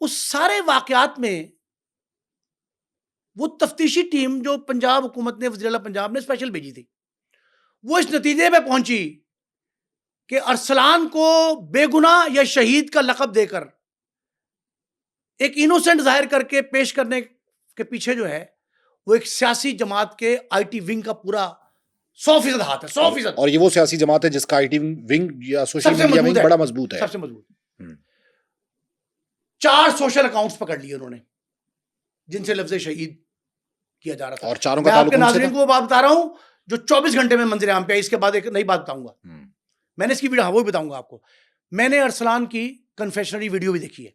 اس سارے واقعات میں وہ تفتیشی ٹیم جو پنجاب حکومت نے، وزیر اعلیٰ پنجاب نے اسپیشل بھیجی تھی، وہ اس نتیجے پہ پہنچی کہ ارسلان کو بے گناہ یا شہید کا لقب دے کر ایک انوسنٹ ظاہر کر کے پیش کرنے کے پیچھے جو ہے وہ ایک سیاسی جماعت کے آئی ٹی ونگ کا پورا 100% ہاتھ ہے، 100%. اور یہ وہ سیاسی جماعت ہے جس کا آئی ٹی ونگ یا سوشل میڈیا ونگ بڑا مضبوط ہے، سب سے مضبوط. 4 سوشل اکاؤنٹس پکڑ لیے انہوں نے جن سے لفظ شہید کیا جا رہا تھا، اور چاروں میں کا آپ کے تعلق ان سے ناظرین کو وہ بات بتا رہا ہوں جو 24 گھنٹے میں منظر عام پہ آئی. اس کے بعد ایک نئی بات بتاؤں گا، میں نے اس کی ویڈیو وہ بھی بتاؤں گا آپ کو. میں نے ارسلان کی کنفیشنری ویڈیو بھی دیکھی ہے،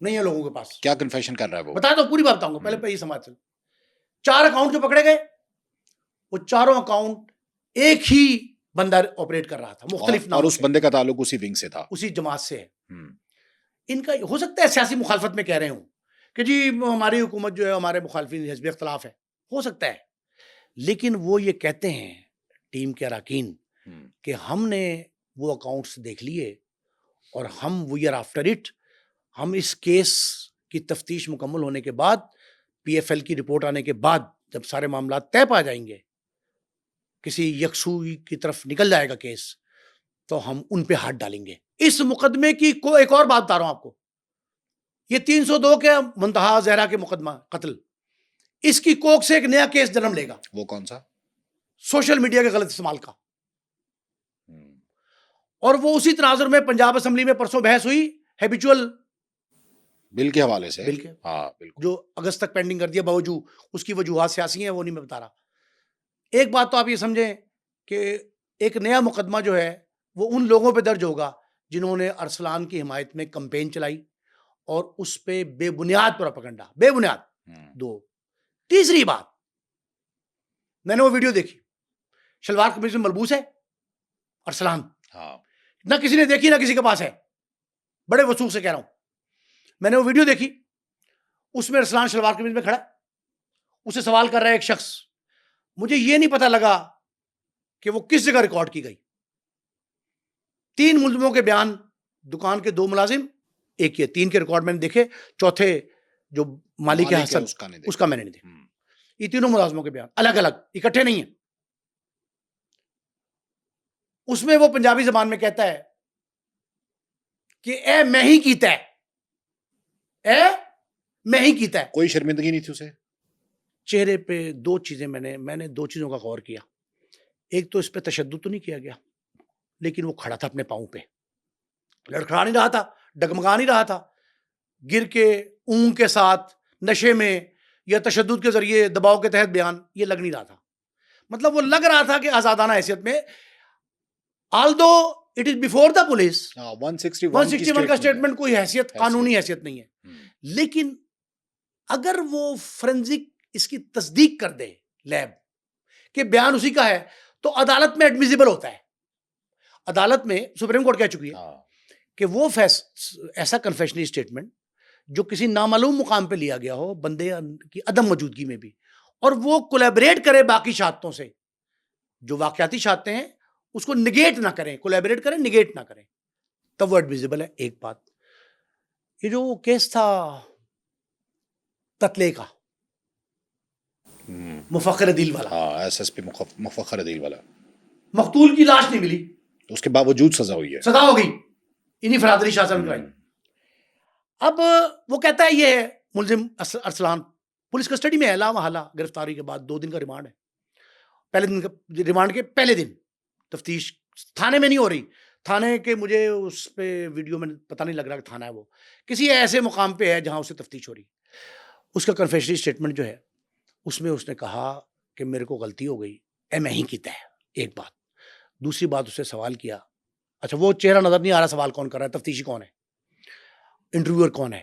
نہیں ہے لوگوں کے پاس. کیا کنفیشن کر رہا ہے وہ؟ بتا دو، پوری بات بتاؤں گا، پہلے پہ یہ سماج چل. 4 اکاؤنٹ جو پکڑے گئے، وہ چاروں اکاؤنٹ ایک ہی بندہ آپریٹ کر رہا تھا، مختلف اور اس بندے کا تعلق اسی ونگ سے تھا، اسی جماعت سے ہے. ان کا ہو سکتا ہے سیاسی مخالفت میں کہہ رہے ہوں کہ جی ہماری حکومت جو ہے ہمارے مخالفین حزب اختلاف ہے، ہو سکتا ہے، لیکن وہ یہ کہتے ہیں ٹیم کے اراکین کہ ہم نے وہ اکاؤنٹس دیکھ لیے اور ہم وی آر آفٹر اٹ. ہم اس کیس کی تفتیش مکمل ہونے کے بعد، پی ایف ایل کی رپورٹ آنے کے بعد، جب سارے معاملات طے پا جائیں گے، کسی یکسوئی کی طرف نکل جائے گا کیس، تو ہم ان پہ ہاتھ ڈالیں گے. اس مقدمے کی ایک اور بات بتا رہا ہوں آپ کو، یہ 302 کے منتہا زہرا کے مقدمہ قتل، اس کی کوک سے ایک نیا کیس جنم لے گا. وہ کون سا؟ سوشل میڈیا کے غلط استعمال کا. اور وہ اسی تناظر میں پنجاب اسمبلی میں پرسوں بحث ہوئی ہیبیچول بل کے حوالے سے، بل کے، ہاں بالکل، جو اگست تک پینڈنگ کر دیا، باوجود اس کی وجوہات سیاسی ہیں، وہ نہیں میں بتا رہا. ایک بات تو آپ یہ سمجھیں کہ ایک نیا مقدمہ جو ہے وہ ان لوگوں پہ درج ہوگا جنہوں نے ارسلان کی حمایت میں کمپین چلائی اور اس پہ بے بنیاد پروپیگنڈا، بے بنیاد. 2. تیسری بات، میں نے وہ ویڈیو دیکھی، شلوار قمیض میں ملبوس ہے ارسلان، نہ کسی نے دیکھی نہ کسی کے پاس ہے، بڑے وثوق سے کہہ رہا ہوں. میں نے وہ ویڈیو دیکھی، اس میں ارسلان شلوار قمیض میں کھڑا، اسے سوال کر رہا ہے ایک شخص. مجھے یہ نہیں پتا لگا کہ وہ کس جگہ ریکارڈ کی گئی. 3 ملزموں کے بیان، دکان کے 2 ملازم، ایک یہ 3 کے ریکارڈ میں نے دیکھے، چوتھے جو مالک ہے حسن، اس کا میں نے نہیں دیکھا. یہ تینوں ملازموں کے بیان الگ الگ، اکٹھے نہیں ہیں. اس میں وہ پنجابی زبان میں کہتا ہے کہ اے میں ہی کیتا ہے، اے میں ہی کیتا ہے. کوئی شرمندگی نہیں تھی اسے؟ چہرے پہ 2 چیزیں میں نے 2 چیزوں کا غور کیا. ایک تو اس پہ تشدد تو نہیں کیا گیا، لیکن وہ کھڑا تھا اپنے پاؤں پہ، لڑکھڑا نہیں رہا تھا، ڈگمگا نہیں رہا تھا، گر کے اونگ کے ساتھ نشے میں یا تشدد کے ذریعے دباؤ کے تحت بیان، یہ لگ نہیں رہا تھا. مطلب وہ لگ رہا تھا کہ آزادانہ حیثیت میں، آلدو it is before the police, 161 کا سٹیٹمنٹ کوئی حیثیت، قانونی حیثیت نہیں ہے. لیکن اگر وہ فرنزک اس کی تصدیق کر دے لیب کہ بیان اسی کا ہے، تو عدالت میں ایڈمیزیبل ہوتا ہے. عدالت میں سپریم کورٹ کہہ چکی ہے کہ وہ ایسا کنفیشنری اسٹیٹمنٹ جو کسی نامعلوم مقام پہ لیا گیا ہو، بندے کی عدم موجودگی میں بھی، اور وہ کولیبریٹ کرے باقی شہادتوں سے، جو واقعاتی شہادتیں ہیں اس کو نگیٹ نہ کریں، کولیبریٹ کریں، نگیٹ نہ کریں، تب وہ ایڈمیزیبل ہے. ایک بات. یہ جو کیس تھا قتلے کا، مفخر عدیل والا، ایس ایس پی مفخر عدیل والا، مقتول کی لاش نہیں ملی، اس کے باوجود سزا ہوئی ہے، سزا ہو گئی، انہی فرحت علی شاہ صاحب نے کرائی. اب وہ کہتا ہے یہ ہے ملزم ارسلان پولیس کسٹڈی میں ہے، لا محالہ گرفتاری کے بعد 2 دن کا ریمانڈ ہے. پہلے دن کا ریمانڈ کے پہلے دن تفتیش تھانے میں نہیں ہو رہی، تھانے کے مجھے اس پہ ویڈیو میں پتہ نہیں لگ رہا کہ تھانہ ہے، وہ کسی ایسے مقام پہ ہے جہاں اسے تفتیش ہو رہی. اس کا کنفیشنری اسٹیٹمنٹ جو ہے اس میں اس نے کہا کہ میرے کو غلطی ہو گئی، اے میں ہی کیتا ہے. ایک بات. دوسری بات، اسے سوال کیا، اچھا وہ چہرہ نظر نہیں آ رہا، سوال کون کر رہا ہے، تفتیشی کون ہے، انٹرویور کون ہے.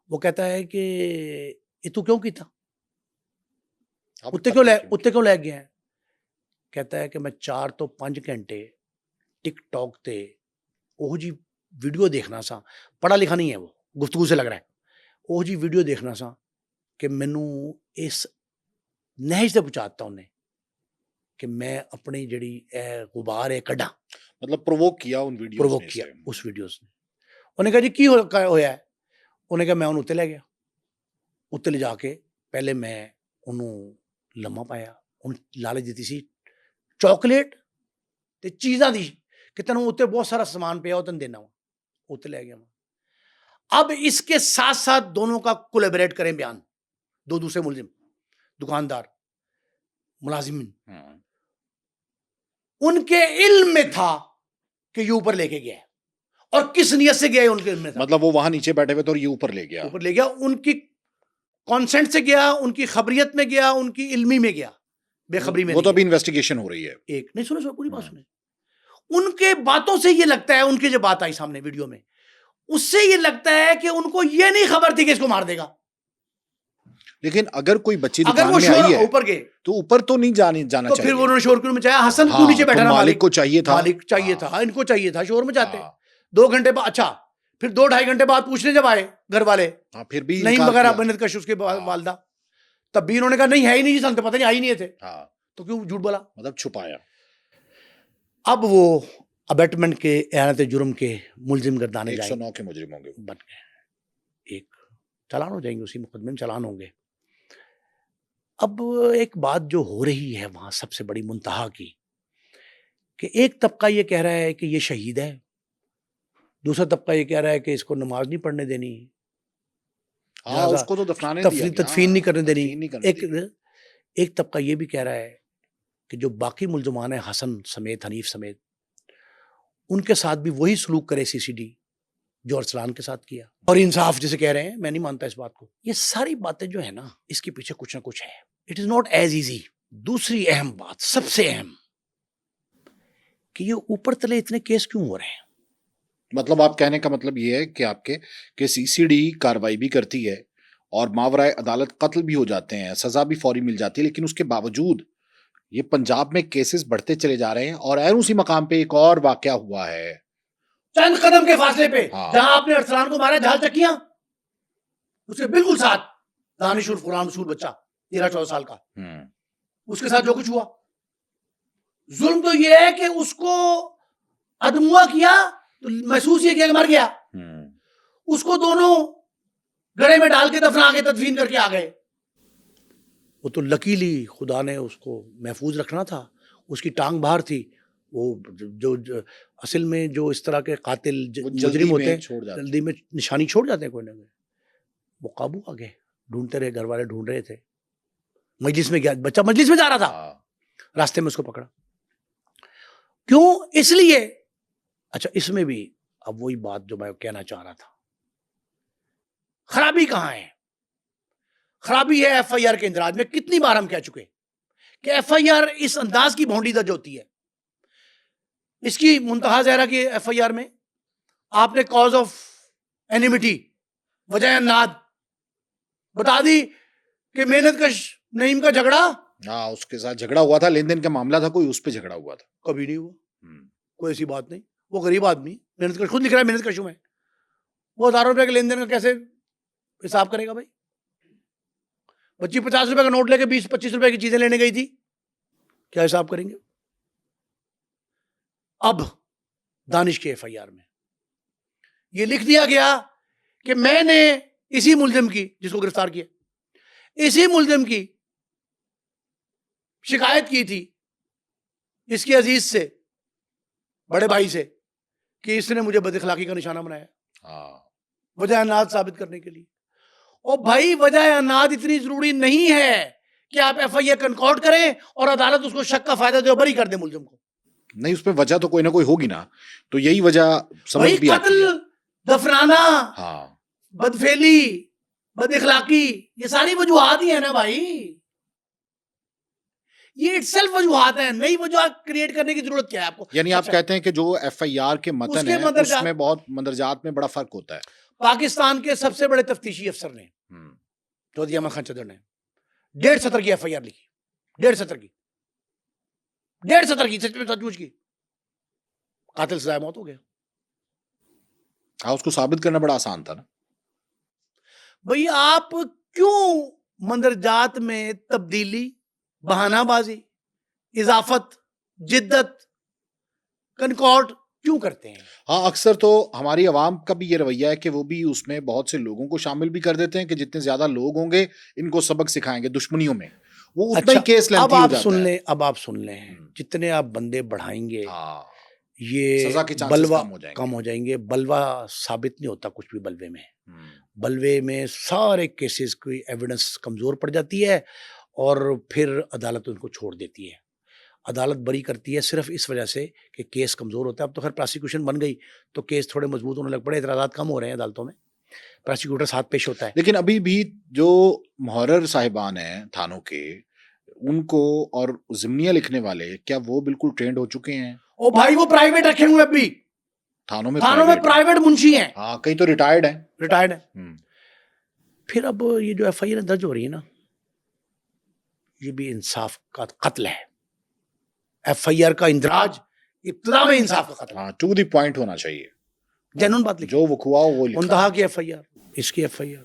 وہ کہتا ہے کہ یہ تو کیوں کیتا، اتنے کیوں لے گیا ہے. کہتا ہے کہ میں 4 تو 5 گھنٹے ٹک ٹاک تے وہ جی ویڈیو دیکھنا سا، پڑھا لکھا نہیں ہے وہ، گفتگو سے لگ رہا ہے، وہ جی ویڈیو دیکھنا سا کہ مینوں اس نہج سے پہنچاتا انہیں کہ میں اپنی جڑی غبار ہے کڈا، مطلب پرووک کیا ان ویڈیوز پرووک کیا اس ویڈیوز نے. انہوں نے کہا جی کی ہویا ہے، انہیں کہا میں انہوں اتنے لے گیا, اتنے لے جا کے پہلے میں انہوں لمحہ پایا, ان لالچ دیتی سی چاکلیٹ تے چیزاں دی کہ تینوں اتنے بہت سارا سامان پیا تین دینا وا, اتنے لے گیا. اب اس کے ساتھ ساتھ دونوں کا کولیبریٹ کریں بیان, دو دوسرے ملزم دکاندار ملازمین, ان کے علم میں تھا کہ یہ اوپر لے کے گیا ہے, اور کس نیت سے گیا ہے ان کے علم میں تھا. مطلب وہ وہاں نیچے بیٹھے ہوئے تھے اور یہ اوپر لے گیا, اوپر لے گیا, ان کی کانسنٹ سے گیا, ان کی خبریت میں گیا, ان کی علمی میں گیا, بے خبری میں. وہ تو ابھی انویسٹیگیشن ہو رہی ہے. ایک نہیں سنو پوری بات سنیں. ان کے باتوں سے یہ لگتا ہے, ان کی جو بات آئی سامنے ویڈیو میں, اس سے یہ لگتا ہے کہ ان کو یہ نہیں خبر تھی کہ اس کو مار دے گا. لیکن اگر کوئی بچی اگر دکان وہ میں شور آئی ہے اوپر گئے تو اوپر تو نہیں جانا تو چاہیے. پھر انہوں نے شور کیوں مچایا؟ حسن ہاں, کیوں نیچے بیٹھا تو نا؟ مالک کو چاہیے تھا, مالک چاہیے تھا, ان کو چاہیے تھا, شور مچاتے. ہاں. 2 گھنٹے بعد, اچھا پھر 2-2.5 گھنٹے بعد پوچھنے جب آئے گھر والے, ہاں, پھر بھی نہیں انکار وغیرہ کیا. بنت کش اس کے والدہ, تب بھی انہوں نے کہا نہیں ہے ہی نہیں جی, سن تو پتہ نہیں آئی نہیں تھے, ہاں, تو کیوں جھوٹ بولا؟ مطلب چھپایا. اب وہ ابیٹمنٹ کے اعانت جرم کے ملزم گردانے جائیں 109 کے مجرم ہوں گے بن گئے, ایک چالان ہو جائیں گے, اسی مقدمے میں چالان ہوں گے. اب ایک بات جو ہو رہی ہے وہاں سب سے بڑی منتہا کی, کہ ایک طبقہ یہ کہہ رہا ہے کہ یہ شہید ہے, دوسرا طبقہ یہ کہہ رہا ہے کہ اس کو نماز نہیں پڑھنے دینی, ہاں, اس کو تو دفنانے دیا گیا, تدفین نہیں کرنے دینی. تدفین نہیں کرنے دی. ایک طبقہ یہ بھی کہہ رہا ہے کہ جو باقی ملزمان ہیں حسن سمیت, حنیف سمیت, ان کے ساتھ بھی وہی سلوک کرے سی سی ڈی جو ارسلان کے ساتھ کیا, اور انصاف جسے کہہ رہے ہیں. میں نہیں مانتا اس بات کو. یہ ساری باتیں جو ہے نا, اس کے پیچھے کچھ نہ کچھ ہے. It is not as easy. دوسری اہم بات, سب سے اہم, کہ یہ اوپر تلے اتنے کیس کیوں ہو رہے ہیں. مطلب آپ کہنے کا مطلب یہ ہے کہ آپ کے کہ سی سی ڈی کاروائی بھی کرتی ہے اور ماورائے عدالت قتل بھی ہو جاتے ہیں, سزا بھی فوری مل جاتی ہے, لیکن اس کے باوجود یہ پنجاب میں کیسز بڑھتے چلے جا رہے ہیں. اور اسی مقام پہ ایک اور واقعہ ہوا ہے چند قدم کے فاصلے پہ, ہاں, جہاں آپ نے ارسلان کو مارا جہاز چکیاں, اس کے بالکل ساتھ دانش عرف غلام رسول بچہ 13-14 سال کا, اس کے ساتھ جو کچھ ہوا. ظلم تو یہ ہے کہ اس کو ادموا کیا تو محسوس یہ کیا کہ مر گیا, اس کو دونوں گڑے میں ڈال کے دفنا کے تدفین کر کے آ گئے. وہ تو لکیلی خدا نے اس کو محفوظ رکھنا تھا, اس کی ٹانگ باہر تھی. وہ جو اصل میں جو اس طرح کے قاتل مجرم ہوتے ہیں جلدی میں نشانی چھوڑ جاتے ہیں کوئی نہ کوئی. وہ قابو آ گئے, ڈھونڈتے رہے, گھر والے ڈھونڈ رہے تھے, مجلس میں گیا, بچہ مجلس میں جا رہا تھا, راستے میں اس کو پکڑا. کیوں؟ اس لیے. اچھا, اس میں بھی اب وہی بات جو میں کہنا چاہ رہا تھا, خرابی کہاں ہے؟ خرابی ہے ایف آئی آر کے اندراج میں. کتنی بار ہم کہہ چکے کہ ایف آئی آر اس انداز کی بھونڈی درج ہوتی ہے. اس کی منتہا زہرا کی ایف آئی آر میں آپ نے کاز آف اینیمیٹی, وجہ اناد بتا دی کہ محنت کش نعیم کا جھگڑا, ہاں, اس کے ساتھ جھگڑا ہوا تھا, لین دین کا معاملہ تھا, کوئی اس پہ جھگڑا ہوا تھا. کبھی نہیں ہوا, کوئی ایسی بات نہیں. وہ غریب آدمی محنت کش, خود لکھ رہا ہے محنت کش ہوں میں, وہ ہزاروں روپے کے لین دین کا کیسے حساب کرے گا بھائی؟ بچی 50 روپے کا نوٹ لے کے 20-25 روپے کی چیزیں لینے گئی تھی, کیا حساب کریں گے؟ اب دانش کے ایف آئی آر میں یہ لکھ دیا گیا کہ میں نے اسی ملزم کی, جس کو گرفتار کیا, اسی ملزم کی شکایت کی تھی اس کے عزیز سے, بڑے بھائی سے, کہ اس نے مجھے بد اخلاقی کا نشانہ بنایا, وجہ اناد ثابت کرنے کے لیے. اور بھائی وجہ اناد اتنی ضروری نہیں ہے کہ آپ ایف آئی آر کنکارڈ کریں اور عدالت اس کو شک کا فائدہ دے بری کر دے ملزم کو. نہیں, اس پہ وجہ تو کوئی نہ کوئی ہوگی نا, تو یہی وجہ سمجھ بھی آتی ہے. قتل, دفنانا, ہاں, بدفعلی, بد اخلاقی, یہ ساری وجوہات ہی ہیں نا بھائی. یہ اٹ سیلف وجوہات ہیں, نئی وجوہات کریٹ کرنے کی ضرورت کیا ہے آپ کو؟ یعنی آپ کہتے ہیں کہ جو ایف آئی آر کے متن ہے اس میں بہت مندرجات میں بڑا فرق ہوتا ہے. پاکستان کے سب سے بڑے تفتیشی افسر نے چودھری احمد خان چدر نے 1.5 سطر کی ایف آئی آر لکھی, 1.5 سطر کی, 1.5 سطر کی, سچ میں سچ مچ کی. قاتل سزائے موت ہو گیا. ہاں, اس کو ثابت کرنا بڑا آسان تھا نا بھئی. آپ کیوں مندرجات میں تبدیلی, بہانہ بازی, اضافت, جدت, کنکارڈ کیوں کرتے ہیں؟ ہاں اکثر تو ہماری عوام کا بھی یہ رویہ ہے کہ وہ بھی اس میں بہت سے لوگوں کو شامل بھی کر دیتے ہیں کہ جتنے زیادہ لوگ ہوں گے ان کو سبق سکھائیں گے دشمنیوں میں، وہ اتنا ہی کیس اب لینتھی ہو آپ جاتا سن ہے۔ لیں، اب آپ سن لیں، جتنے آپ بندے بڑھائیں گے ہاں یہ سزا کے چانسز بلوا کم ہو جائیں گے۔ کم ہو جائیں گے۔ بلوا ثابت نہیں ہوتا کچھ بھی بلوے میں، بلوے میں سارے کیسز کی ایویڈنس کمزور پڑ جاتی ہے اور پھر عدالت ان کو چھوڑ دیتی ہے۔ عدالت بری کرتی ہے صرف اس وجہ سے کہ کیس کمزور ہوتا ہے۔ اب تو خیر پراسیکیوشن بن گئی تو کیس تھوڑے مضبوط ہونے لگ پڑے، اعتراضات کم ہو رہے ہیں عدالتوں میں، پراسیکیوٹر ساتھ پیش ہوتا ہے۔ لیکن ابھی بھی جو محرر صاحبان ہیں تھانوں کے، ان کو اور ضمنیہ لکھنے والے، کیا وہ بالکل ٹرینڈ ہو چکے ہیں؟ او بھائی وہ پرائیویٹ رکھے ہوئے ابھی تھانوں میں پرائیویٹ منشی ہیں، ہاں کئی تو ریٹائرڈ ہیں۔ ریٹائرڈ ہیں۔ پھر اب یہ جو ایف آئی آر درج ہو رہی ہے نا، یہ بھی انصاف کا قتل ہے۔ ایف آئی آر کا اندراج ابتدا میں انصاف کا قتل ہے۔ ہاں ٹو دی پوائنٹ ہونا چاہیے، جنون بات لکھی، جو وقوع ہو وہ لکھا منتہا کی ایف آئی آر، اس کی ایف آئی آر۔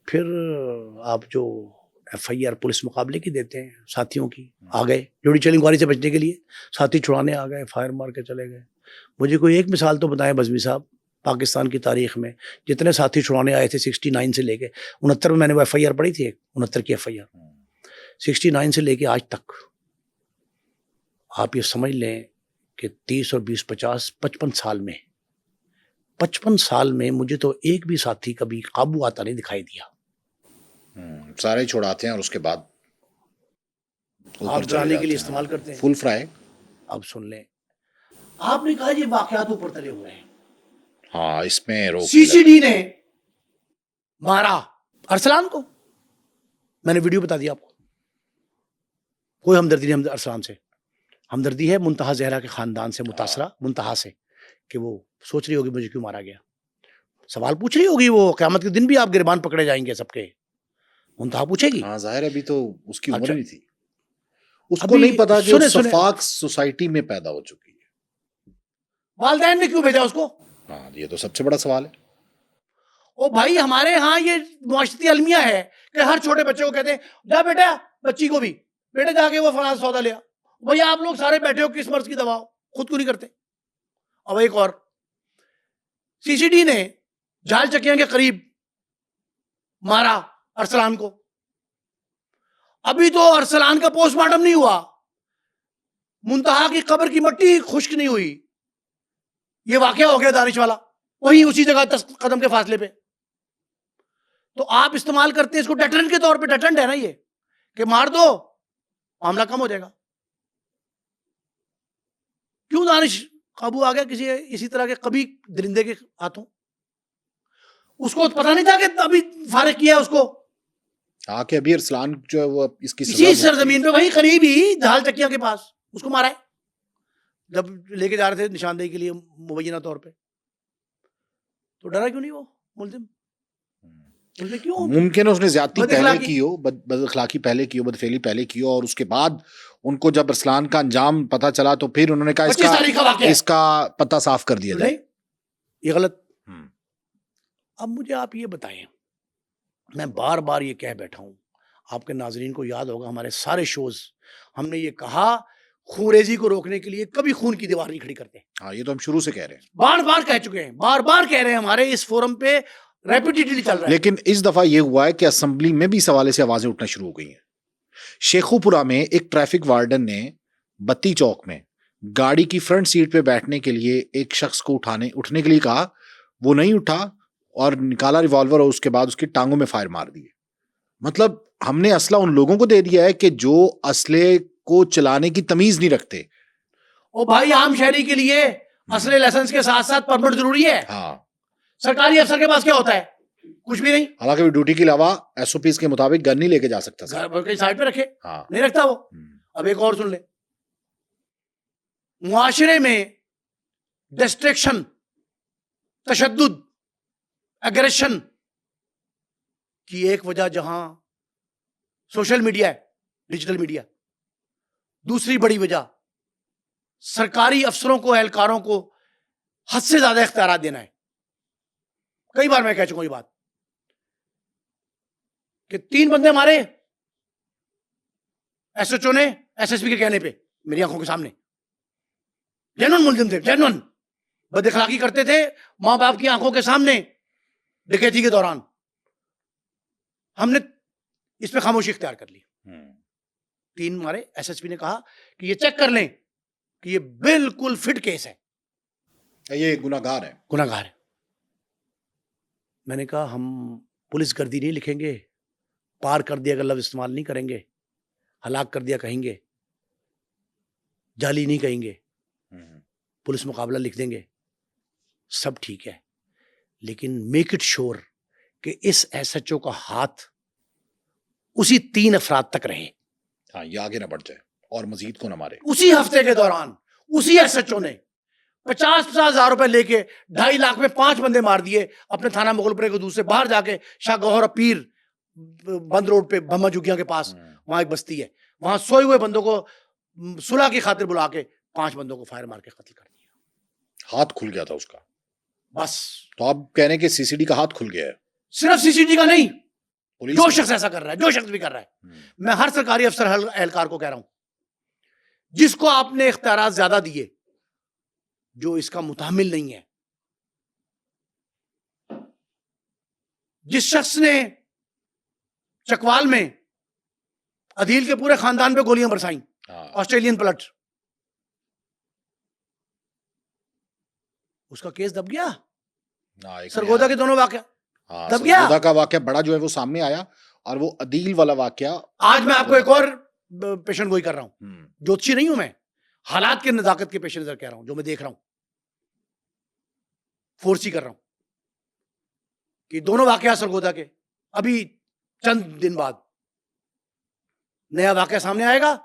پھر آپ جو ایف آئی آر پولیس مقابلے کی دیتے ہیں ساتھیوں کی، آ گئے جوڈیشل انکوائری سے بچنے کے لیے ساتھی چھڑانے آ گئے، فائر مار کے چلے گئے۔ مجھے کوئی ایک مثال تو بتائیں بزمی صاحب، پاکستان کی تاریخ میں جتنے ساتھی چھڑانے آئے تھے 69 سے لے کے 69 میں نے وہ ایف آئی آر پڑھی تھی، 69 کی ایف آئی آر، 69 سے لے کے آج تک آپ یہ سمجھ لیں کہ 30 اور 20 50 55 سال میں 55 سال میں مجھے تو ایک بھی ساتھی کبھی قابو آتا نہیں دکھائی دیا۔ سارے چھوڑاتے ہیں اور اس کے بعد آپ ڈرانے کے لیے استعمال کرتے ہیں۔ فل فرائی۔ اب سن لیں، آپ نے کہا یہ واقعات اوپر تلے ہوئے ہیں، ہاں اس میں سی سی ڈی نے مارا ارسلان کو، میں نے ویڈیو بتا دیا آپ کو، کوئی ہمدردی نہیں ارسلان سے، ہمدردی ہے منتہا زہرا کے خاندان سے، متاثرہ منتہا سے، کہ وہ سوچ رہی ہوگی مجھے کیوں مارا گیا، سوال پوچھ رہی ہوگی، وہ قیامت کے دن بھی آپ گربان پکڑے جائیں گے سب کے، منتہا پوچھے گی۔ ہاں ظاہر ہے ابھی تو اس کی عمر اچھا، نہیں تھی، اس کو نہیں پتا کہ سنے شفاق سوسائٹی میں پیدا ہو چکی ہے، والدین نے کیوں بھیجا اس کو؟ ہاں یہ تو سب سے بڑا سوال ہے۔ او بھائی ہمارے ہاں یہ معاشرتی المیہ ہے کہ ہر چھوٹے بچے کو کہتے ہیں جا بیٹا، بچی کو بھی بیٹا جا کے وہ فلاں سودا لیا، بھئی آپ لوگ سارے بیٹھے ہو کس مرض کی دوا ہو، خود کیوں نہیں کرتے؟ اب ایک اور، سی سی ڈی نے جال چکیاں کے قریب مارا ارسلان کو، ابھی تو ارسلان کا پوسٹ مارٹم نہیں ہوا، منتہا کی قبر کی مٹی خشک نہیں ہوئی، یہ واقعہ ہو گیا دانش والا، وہی اسی جگہ 10 قدم کے فاصلے پہ۔ تو آپ استعمال کرتے ہیں اس کو ڈیٹرنٹ کے طور پہ، ڈیٹرنٹ ہے نا یہ کہ مار دو معاملہ کم ہو جائے گا۔ کیوں دانش قابو آ گیا کسی اسی طرح کے قبیح درندے کے ہاتھوں؟ اس کو پتہ نہیں تھا کہ ابھی فارغ کیا اس کو، ہاں کہ ابھی ارسلان جو ہے وہ اس کی اسی سرزمین پہ وہیں قریب ہی جہال چکیاں کے پاس اس کو مارا ہے جب لے کے جا رہے تھے نشاندہی کے لیے مبینہ طور پہ۔ تو ڈرا کیوں نہیں وہ ملزم؟ کیوں؟ ممکن ہے اس نے زیادتی بد پہلے اخلاقی کی ہو، بد اخلاقی پہلے کی ہو، بدفعلی پہلے کی ہو، اور اس کے بعد ان کو جب ارسلان کا انجام پتا چلا تو پھر انہوں نے 25 تاریخ کا کہا واقعہ ہے، اس کا پتہ صاف کر دیا جائے۔ نہیں یہ غلط۔ اب مجھے آپ یہ بتائیں، میں بار بار یہ کہہ بیٹھا ہوں، آپ کے ناظرین کو یاد ہوگا ہمارے سارے شوز ہم نے یہ کہا خونریزی کو روکنے کے لیے کبھی خون کی دیوار نہیں کھڑی کرتے، ہاں یہ تو ہم شروع سے کہہ رہے ہیں، بار بار کہہ چکے ہیں، بار بار کہہ رہے ہیں، ہمارے اس فورم پہ ریپیٹیڈلی چل رہا ہے۔ لیکن اس دفعہ یہ ہوا ہے کہ اسمبلی میں بھی اس حوالے سے آوازیں اٹھنا شروع ہو گئی ہیں۔ شیخوپورہ میں ایک ٹریفک وارڈن نے بتی چوک میں گاڑی کی فرنٹ سیٹ پہ بیٹھنے کے لیے ایک شخص کو اٹھنے کے لیے کہا، وہ نہیں اٹھا اور نکالا ریوالور اور اس کے بعد اس کی ٹانگوں میں فائر مار دیے۔ مطلب ہم نے اسلحہ ان لوگوں کو دے دیا ہے کہ جو اسلحے کو چلانے کی تمیز نہیں رکھتے۔ او بھائی عام شہری کے لیے اسلحے لائسنس کے ساتھ ساتھ پرمٹ ضروری ہے، ہاں سرکاری افسر کے پاس کیا ہوتا ہے؟ کچھ بھی نہیں، حالانکہ وہ ڈیوٹی کے علاوہ ایس او پیز کے مطابق گن نہیں لے کے جا سکتا تھا۔ گھر کہیں سائڈ پہ رکھے، ہاں نہیں رکھتا وہ۔ اب ایک اور سن لیں، معاشرے میں ڈسٹریکشن، تشدد، اگریشن کی ایک وجہ جہاں سوشل میڈیا ہے، ڈیجیٹل میڈیا، دوسری بڑی وجہ سرکاری افسروں کو، اہلکاروں کو حد سے زیادہ اختیارات دینا ہے۔ کئی بار میں کہہ چکا ہوں یہ بات کہ 3 بندے مارے ایس ایچ او نے ایس ایس پی کے کہنے پہ، میری آنکھوں کے سامنے، جنون ملزم تھے، جنون بد اخلاقی کرتے تھے ماں باپ کی آنکھوں کے سامنے ڈکیتی کے دوران. ہم نے اس پہ خاموشی اختیار کر لی. 3 ہمارے ایس ایس پی نے کہا کہ یہ چیک کر لیں کہ یہ بالکل فٹ کیس ہے, یہ گناہگار ہے. گناہگار ہے. میں نے کہا ہم پولیس گردی نہیں لکھیں گے, پار کر دیا کا لفظ استعمال نہیں کریں گے, ہلاک کر دیا کہیں گے, جعلی نہیں کہیں گے, پولیس مقابلہ لکھ دیں گے, سب ٹھیک ہے, لیکن میک اٹ شور کہ اس ایس ایچ او کا ہاتھ اسی 3 افراد تک رہے. ہاں, یہ آگے نہ بڑھ جائے اور مزید کو نہ مارے. اسی ہفتے کے دوران اسی ایس ایچ او نے 50,000 روپے لے کے 2.5 لاکھ میں 5 بندے مار دیے اپنے تھانہ مغلپورے کو دوسرے باہر جا کے. شاہ گوہر پیر بند روڈ پہ بھما جھگیاں کے پاس وہاں ایک بستی ہے, وہاں سوئے ہوئے بندوں کو صلح کی خاطر بلا کے 5 بندوں کو فائر مار کے قتل کر دیا. ہاتھ کھل گیا تھا اس کا بس. تو آپ کہہ رہے ہیں کہ سی سی ڈی کا ہاتھ کھل گیا ہے. صرف سی سی ٹی کا نہیں, پولیس جو شخص ایسا کر رہا ہے, جو شخص بھی کر رہا ہے. میں ہر سرکاری افسر اہلکار کو کہہ رہا ہوں, جس کو آپ نے اختیارات زیادہ دیے, جو اس کا متحمل نہیں ہے, جس شخص نے چکوال میں عدیل کے پورے خاندان پہ گولیاں برسائیں, آسٹریلین پلٹ, اس کا کیس دب گیا. سرگودا کے دونوں واقعہ دب گیا. سرگودا کا واقعہ بڑا جو ہے وہ سامنے آیا, اور وہ عدیل والا واقعہ. آج میں آپ کو ایک اور پیشن گوئی کر رہا ہوں, جوتشی نہیں ہوں میں, حالات کے نزاکت کے پیش نظر کہہ رہا ہوں, جو میں دیکھ رہا ہوں, فورسی کر رہا ہوں کہ دونوں واقعات سرگودا کے ابھی چند دن بعد نیا واقعہ سامنے آئے گا,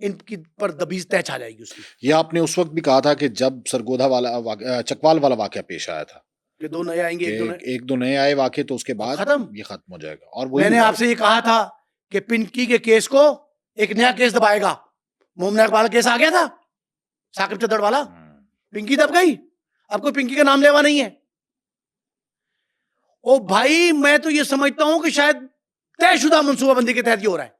ان کی پر دبیز طے چھا جائے گی اس کی. یہ آپ نے اس وقت بھی کہا تھا کہ جب سرگودا والا چکوال والا واقعہ پیش آیا تھا کہ 2 نئے آئیں گے, ایک دو نئے آئے واقع, تو اس کے بعد ختم, یہ ختم ہو جائے گا. اور میں نے آپ سے یہ کہا تھا کہ پنکی کے کیس کو ایک نیا کیس دبائے گا. مومنا اقبال کیس آ گیا تھا ثاقب چدڑ والا, پنکی دب گئی, اب کوئی پنکی کا نام لیوا نہیں ہے. او بھائی, میں تو یہ سمجھتا ہوں کہ شاید طے شدہ منصوبہ بندی کے تحت یہ ہو رہا ہے.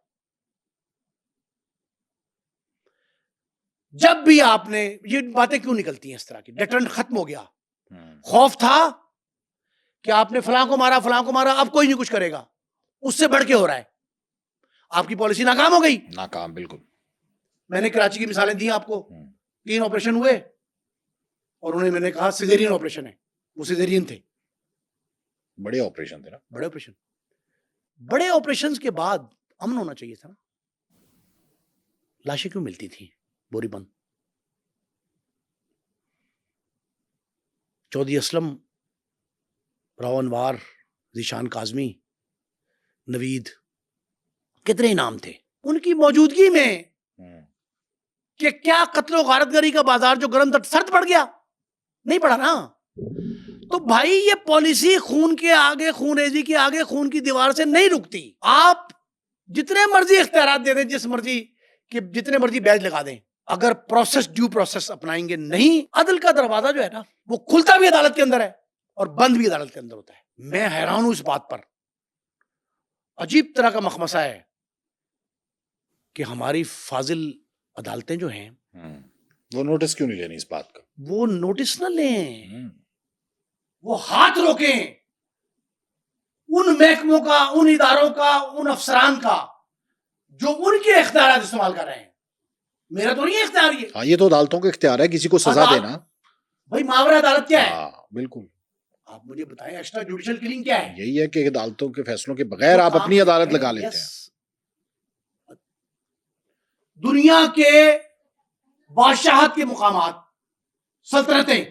جب بھی آپ نے یہ باتیں کیوں نکلتی ہیں اس طرح کی, ڈیٹرنٹ ختم ہو گیا. خوف تھا کہ آپ نے فلاں کو مارا, فلاں کو مارا, اب کوئی نہیں کچھ کرے گا, اس سے بڑھ کے ہو رہا ہے. آپ کی پالیسی ناکام ہو گئی. ناکام, بالکل. میں نے کراچی کی مثالیں دی آپ کو, 3 آپریشن ہوئے, اور انہیں میں نے کہا سیزیرین آپریشن ہے, وہ سیزیرین تھے. بڑے آپریشن تھے نا, بڑے آپریشن. بڑے آپریشن کے بعد امن ہونا چاہیے تھا نا. لاشیں کیوں ملتی تھی بوری بند؟ چودھری اسلم, راو انوار, ذیشان کاظمی, نوید, کتنے نام تھے ان کی موجودگی میں کہ کیا قتل و غارت گری کا بازار جو گرم سرد پڑ گیا, نہیں پڑا نا. تو بھائی یہ پالیسی خون کے آگے, خون ریزی کے آگے خون کی دیوار سے نہیں رکتی. آپ جتنے مرضی اختیارات دے دیں, جس مرضی کہ جتنے مرضی بیج لگا دیں, اگر پروسیس ڈیو پروسیس اپنائیں گے نہیں, عدل کا دروازہ جو ہے نا وہ کھلتا بھی عدالت کے اندر ہے اور بند بھی عدالت کے اندر ہوتا ہے. میں حیران ہوں اس بات پر. عجیب طرح کا مخمصہ ہے کہ ہماری فاضل عدالتیں جو ہیں وہ نوٹس کیوں نہیں لینی اس بات کا. وہ نوٹس نہ لیں, وہ ہاتھ روکیں ان محکموں کا, ان اداروں کا, ان افسران کا جو ان کے اختیارات استعمال کر رہے ہیں. میرا تو نہیں اختیار یہ. ہاں, یہ تو عدالتوں کا اختیار ہے کسی کو سزا دینا. بھائی ماورا عدالت کیا ہے؟ بالکل. آپ مجھے بتائیں ایکسٹرا جوڈیشل کلنگ کیا ہے؟ یہی ہے کہ عدالتوں کے فیصلوں کے بغیر آپ اپنی عدالت لگا لیتے ہیں. دنیا کے بادشاہت کے مقامات, سلطنتیں,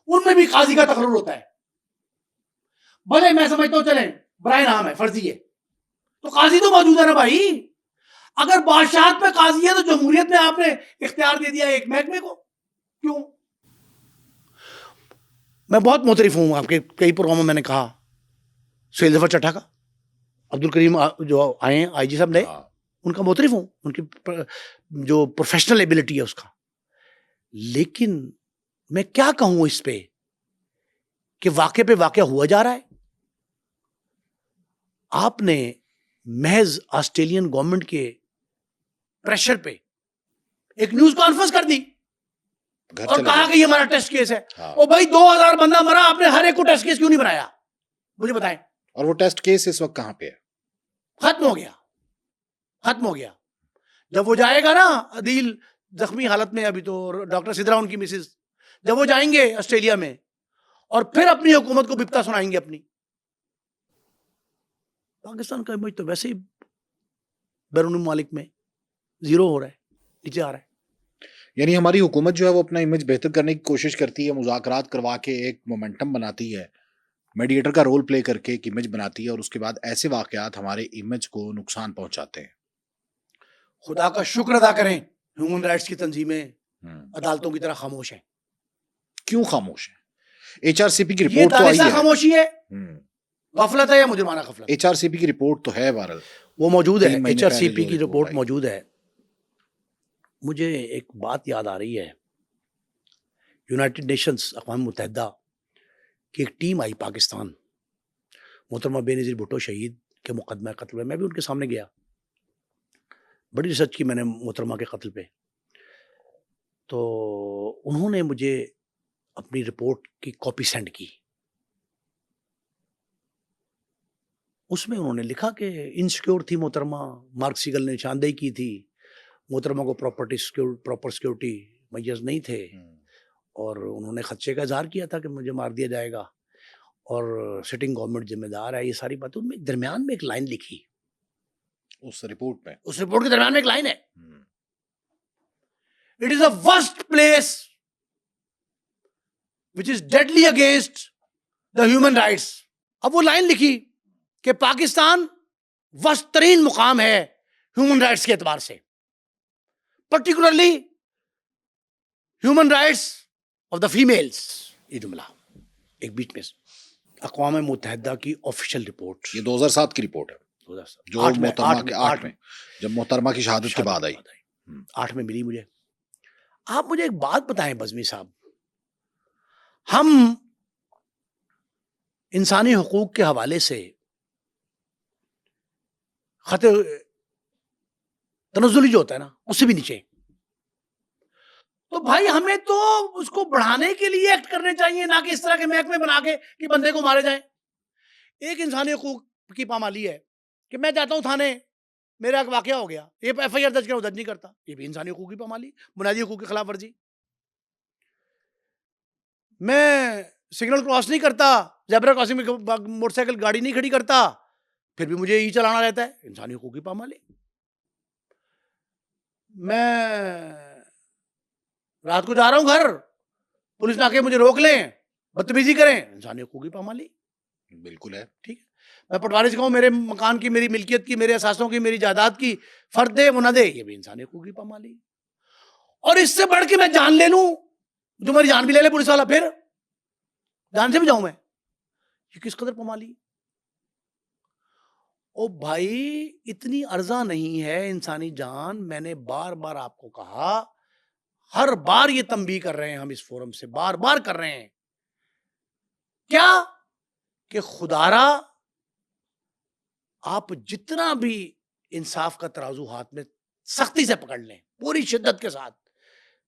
ان میں بھی قاضی کا تقرر ہوتا ہے. بھلے میں سمجھتا ہوں چلیں برائے نام ہے, فرضی ہے, تو قاضی تو موجود ہے نا بھائی. اگر بادشاہت میں قاضی ہے تو جمہوریت میں آپ نے اختیار دے دیا ایک محکمے کو, کیوں؟ میں بہت معترف ہوں, آپ کے کئی پروگراموں میں نے کہا, سہیل ظفر چٹھا کا, عبد الکریم جو آئے ہیں آئی جی صاحب نئے, ان کا معترف ہوں, ان کی جو پروفیشنل ایبلٹی ہے اس کا. لیکن میں کیا کہوں اس پہ کہ واقع پہ واقع ہوا جا رہا ہے. آپ نے محض آسٹریلین گورنمنٹ کے پریشر پہ ایک نیوز کانفرنس کر دی, گھر اور چلے کہا گئے. کہ یہ ہمارا ٹیسٹ کیس ہے. ہاں. او بھائی 2000 بندہ مرا, آپ نے ہر ایک کو ٹیسٹ کیس کیوں نہیں بنایا؟ مجھے بتائیں. اور وہ ٹیسٹ کیس اس وقت کہاں پہ ہے؟ ختم ہو گیا, ختم ہو گیا. جب وہ جائے گا نا عدیل زخمی حالت میں, ابھی تو ڈاکٹر سدرا ان کی مسز, جب وہ جائیں گے آسٹریلیا میں اور پھر اپنی حکومت کو بپتا سنائیں گے اپنی. پاکستان کا امیج تو ویسے ہی بیرون ممالک میں زیرو ہو رہا ہے, نیچے آ رہا ہے. یعنی ہماری حکومت جو ہے وہ اپنا امیج بہتر کرنے کی کوشش کرتی ہے, مذاکرات کروا کے ایک مومنٹم بناتی ہے, میڈیٹر کا رول پلے کر کے ایک امیج بناتی ہے, اور اس کے بعد ایسے واقعات ہمارے امیج کو نقصان پہنچاتے ہیں. خدا کا شکر ادا کریں, ہیومن رائٹس کی تنظیمیں عدالتوں کی طرح خاموش ہیں. کیوں خاموش ہے؟ ایچ آر سی پی کی یہ رپورٹ تو آئی دانستہ ہے. خاموشی ہے, غفلت ہے یا مجرمانہ غفلت؟ ایچ آر سی پی کی رپورٹ تو ہے بہرحال, وہ موجود ہے, 3 مہینے ایچ آر سی پہلے پی جو کی رپورٹ رپورٹ آئی. موجود ہے. مجھے ایک بات یاد آ رہی ہے, یونائٹڈ نیشنز اقوام متحدہ کی ایک ٹیم آئی پاکستان, محترمہ بے نظیر بھٹو شہید کے مقدمہ قتل میں, میں بھی ان کے سامنے گیا, بڑی ریسرچ کی میں نے محترمہ کے قتل پہ. تو انہوں نے مجھے اپنی رپورٹ کی کاپی سینڈ کی. اس میں انہوں نے لکھا کہ انسیکیور تھی محترمہ, مارک سیگل نے نشاندہی کی تھی, محترمہ کو پراپر سیکورٹی میجرز نہیں تھے, اور انہوں نے خدشے کا اظہار کیا تھا کہ مجھے مار دیا جائے گا, اور سٹنگ گورنمنٹ ذمہ دار ہے. یہ ساری باتیں ان میں درمیان میں ایک لائن لکھی, اس رپورٹ میں, اس رپورٹ کے درمیان میں ایک لائن ہے, It is the worst place which is deadly against the human rights. اب وہ لائن لکھی کہ پاکستان worst ترین مقام ہے ہیومن رائٹس کے اعتبار سے, particularly human rights of the females. یہ جملہ ایک بیچ میں اقوام متحدہ کی آفیشیل رپورٹ, یہ 2007 کی رپورٹ ہے جو محترمہ کے 8 میں, جب محترمہ کی شہادت کے بعد آئی. 8 میں ملی مجھے. آپ مجھے ایک بات بتائیں بزمی صاحب, ہم انسانی حقوق کے حوالے سے خط تنزلی جو ہوتا ہے نا, اس سے بھی نیچے, تو بھائی ہمیں تو اس کو بڑھانے کے لیے ایکٹ کرنے چاہیے, نہ کہ اس طرح کے محکمے بنا کے کہ بندے کو مارے جائیں. ایک انسانی حقوق کی پامالی ہے کہ میں جاتا ہوں تھانے, میرا ایک واقعہ ہو گیا, یہ ایف آئی آر درج نہیں کرتا, یہ بھی انسانی حقوق کی پامالی, بنیادی حقوق کی خلاف ورزی. میں سگنل کراس نہیں کرتا, زیبرا کراسنگ میں موٹر سائیکل گاڑی نہیں کھڑی کرتا, پھر بھی مجھے یہی چلانا رہتا ہے, انسانی حقوق کی پامالی. میں رات کو جا رہا ہوں گھر, پولیس ناکے مجھے روک لیں, بدتمیزی کریں, انسانی حقوق کی پامالی. بالکل ہے, ٹھیک ہے. میں پٹواری سے کہوں میرے مکان کی, میری ملکیت کی, میرے اثاثوں کی, میری جائیداد کی فرد دے وہ نہ دے, یہ بھی انسانی حقوق کی پامالی. اور اس سے بڑھ کے میں جان لے لوں, جو میری جان بھی لے لے پولیس والا, پھر جان سے بھی جاؤں میں, یہ کس قدر پامالی. او بھائی اتنی ارزاں نہیں ہے انسانی جان. میں نے بار بار آپ کو کہا, ہر بار یہ تنبیہ کر رہے ہیں ہم اس فورم سے, بار بار کر رہے ہیں, کیا کہ خدارا آپ جتنا بھی انصاف کا ترازو ہاتھ میں سختی سے پکڑ لیں پوری شدت کے ساتھ,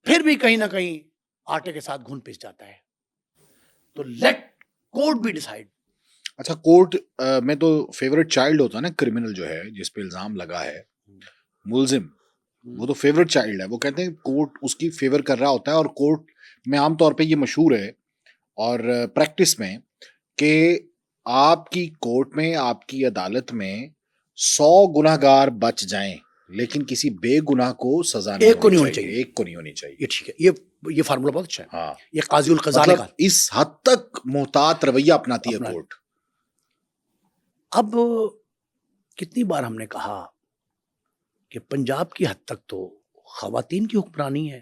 پھر بھی کہیں نہ کہیں آٹے کے ساتھ گھن پس جاتا ہے. تو لیٹ کورٹ بی ڈیسائیڈ. اچھا, کورٹ میں تو فیورٹ چائلڈ ہوتا ہے نا, کرمنل جو ہے جس پہ الزام لگا ہے, ملزم, وہ تو فیورٹ چائلڈ ہے. وہ کہتے ہیں کورٹ اس کی فیور کر رہا ہوتا ہے, اور کورٹ میں عام طور پہ یہ مشہور ہے اور پریکٹس میں کہ آپ کی کورٹ میں, آپ کی عدالت میں 100 گناہ گار بچ جائیں لیکن کسی بے گناہ کو سزا نہیں ہونی چاہیے, ایک کو نہیں ہونی چاہیے. یہ ٹھیک ہے, یہ فارمولا بہت اچھا ہے. ہاں, یہ قاضی القضاء نے کہا, اس حد تک محتاط رویہ اپناتی ہے کورٹ. اب کتنی بار ہم نے کہا کہ پنجاب کی حد تک تو خواتین کی حکمرانی ہے.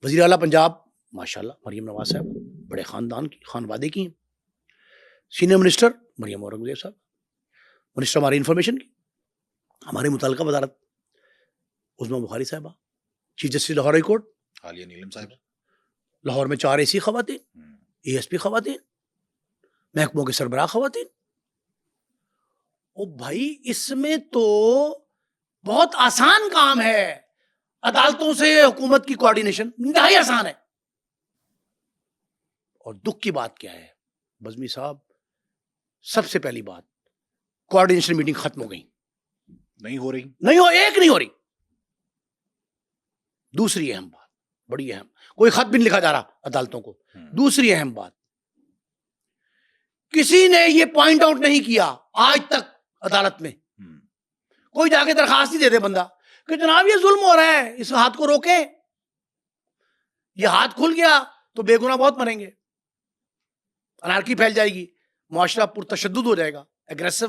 وزیر اعلیٰ پنجاب ماشاءاللہ مریم نواز صاحب بڑے خاندان کی, خانوادے کی ہیں. سینئر منسٹر مریم اورنگزیب صاحب, منسٹر ہماری انفارمیشن کی, ہماری متعلقہ وزارت عظمیٰ بخاری صاحبہ, chief justice Lahore high court Aalia Neelum صاحب, لاہور میں 4 AC خواتین, اے ایس پی خواتین, محکموں کے سربراہ خواتین. او بھائی اس میں تو بہت آسان کام ہے, عدالتوں سے حکومت کی کوارڈینیشن انتہائی آسان ہے. اور دکھ کی بات کیا ہے بزمی صاحب، سب سے پہلی بات کوآرڈینیشن میٹنگ ختم ہو گئی، نہیں ہو رہی، ایک نہیں ہو رہی. دوسری اہم بات، بڑی اہم، کوئی خط بھی نہیں لکھا جا رہا عدالتوں کو. دوسری اہم بات، کسی نے یہ پوائنٹ آؤٹ نہیں کیا آج تک عدالت میں، کوئی جا کے درخواست نہیں دے دے بندہ کہ جناب یہ ظلم ہو رہا ہے، اس ہاتھ کو روکیں. یہ ہاتھ کھل گیا تو بے گناہ بہت مریں گے، انارکی پھیل جائے گی، معاشرہ پرتشدد ہو جائے گا، اگریسو.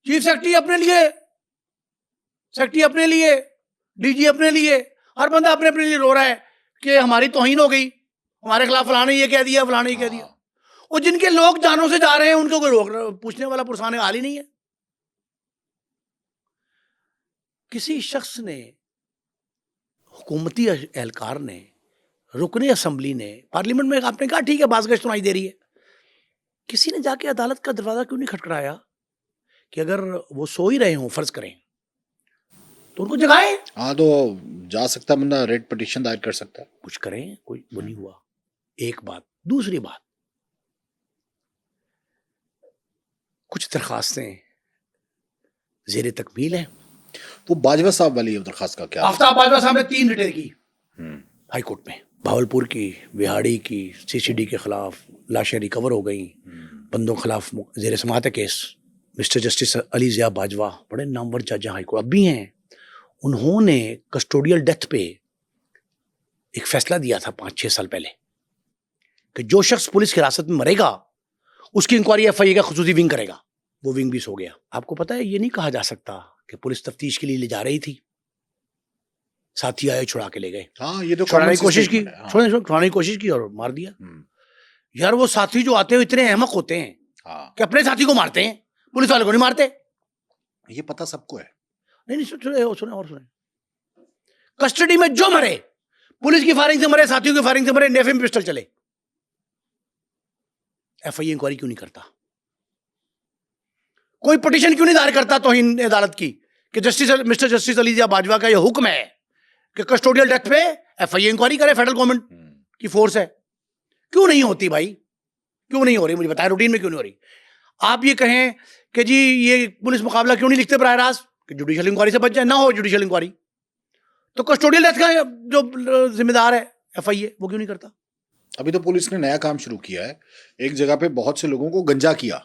چیف سیکرٹری اپنے لیے، سیکرٹری اپنے لیے، ڈی جی اپنے لیے، ہر بندہ اپنے لیے رو رہا ہے کہ ہماری توہین ہو گئی، ہمارے خلاف فلاں نے یہ کہہ دیا، فلاں نے یہ کہہ دیا. اور جن کے لوگ جانوں سے جا رہے ہیں ان کو کوئی پوچھنے والا پرسانے حال ہی نہیں ہے. کسی شخص نے، حکومتی اہلکار نے، رکن اسمبلی نے، پارلیمنٹ میں آپ نے کہا ٹھیک ہے باز گشت سنائی دے رہی ہے، کسی نے جا کے عدالت کا دروازہ کیوں نہیں کھٹکھڑایا کہ اگر وہ سو ہی رہے ہوں فرض کریں تو ان کو جگائیں. ہاں تو جا سکتا بندہ، ریٹ پٹیشن دائر کر سکتا ہے، کچھ کریں، کوئی وہ نہیں ہوا. ایک بات. دوسری بات، کچھ درخواستیں زیر تکمیل ہیں. وہ باجوہ صاحب والی درخواست کا کیا؟ آفتاب باجوہ صاحب نے 3 ریٹیں کی ہائی کورٹ میں، بھاولپور کی، بہاڑی کی، سی سی ڈی کے خلاف لاشیں ریکور ہو گئیں، بندوں کے خلاف زیر سماعت ہے کیس. مسٹر جسٹس علی ضیاء باجوہ بڑے نامور جج ہائی کورٹ اب بھی ہیں، انہوں نے کسٹوڈیل ڈیتھ پہ ایک فیصلہ دیا تھا 5-6 سال پہلے کہ جو شخص پولیس کی حراست میں مرے گا اس کی انکوائری ایف آئی اے کا خصوصی ونگ کرے گا. وہ ونگ بھی سو گیا. آپ کو پتا ہے یہ نہیں کہا جا سکتا کہ پولیس تفتیش کے لیے لے جا رہی تھی، ساتھی آئے چھڑا کے لے گئے. ہاں یہ تو چھڑانے کی کوشش کی، چھڑانے کی کوشش کی اور مار دیا. یار وہ ساتھی جو آتے ہیں اتنے احمق ہوتے ہیں کہ اپنے ساتھی کو مارتے ہیں، پولیس والے کو نہیں مارتے. یہ پتہ سب کو ہے. نہیں سنیں. کسٹڈی میں جو مرے، پولیس کی فائرنگ سے مرے، ساتھیوں کی فائرنگ سے مرے، نیفے میں پسٹل چلے، ایف آئی اے انکوائری کیوں نہیں کرتا؟ کوئی پٹیشن کیوں نہیں دائر کرتا توہین عدالت کی کہ مسٹر جسٹس علی ضیاء باجوہ کا یہ حکم ہے کہ کسٹوڈیل ڈیتھ پہ ایف آئی اے انکوائری کرے، فیڈرل گورنمنٹ کی فورس ہے. کیوں نہیں ہوتی بھائی؟ کیوں نہیں ہو رہی؟ مجھے بتائیں روٹین میں کیوں نہیں ہو رہی؟ آپ یہ کہیں کہ جی یہ پولیس مقابلہ کیوں نہیں لکھتے براہ راست کہ جوڈیشل انکوائری سے بچ جائے، نہ ہو جوڈیشل انکوائری، تو کسٹوڈیل ڈیتھ کا جو ذمہ دار ہے ایف آئی اے وہ کیوں نہیں کرتا؟ ابھی تو پولیس نے نیا کام شروع کیا ہے، ایک جگہ پہ بہت سے لوگوں کو گنجا کیا.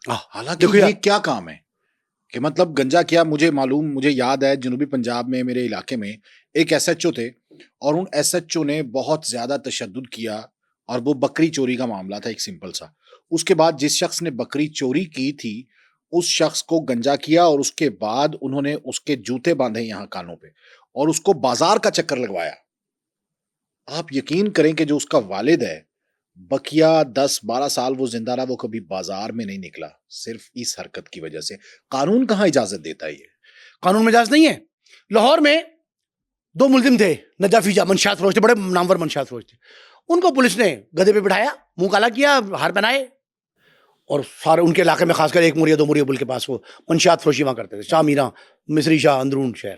حالانکہ یہ کیا کام ہے کہ مطلب گنجا کیا؟ مجھے یاد ہے جنوبی پنجاب میں میرے علاقے میں ایک ایس ایچ او تھے اور ان ایس ایچ او نے بہت زیادہ تشدد کیا اور وہ بکری چوری کا معاملہ تھا ایک سمپل سا. اس کے بعد جس شخص نے بکری چوری کی تھی اس شخص کو گنجا کیا اور اس کے بعد انہوں نے اس کے جوتے باندھے یہاں کانوں پہ اور اس کو بازار کا چکر لگوایا. آپ یقین کریں کہ جو اس کا والد ہے بکیا 10-12 سال وہ زندہ رہا، وہ کبھی بازار میں نہیں نکلا صرف اس حرکت کی وجہ سے. قانون کہاں اجازت دیتا ہے؟ یہ قانون میں اجازت نہیں ہے. لاہور میں 2 ملزم تھے، نجافی جا منشیات فروش تھے، بڑے نامور منشیات فروش تھے. ان کو پولیس نے گدھے پہ بٹھایا، منہ کالا کیا، ہار پہنائے اور سارے ان کے علاقے میں خاص کر 1 موریا 2 موریا بل کے پاس وہ منشیات فروشی وہاں کرتے تھے، شاہ میرا مصری شاہ اندرون شہر.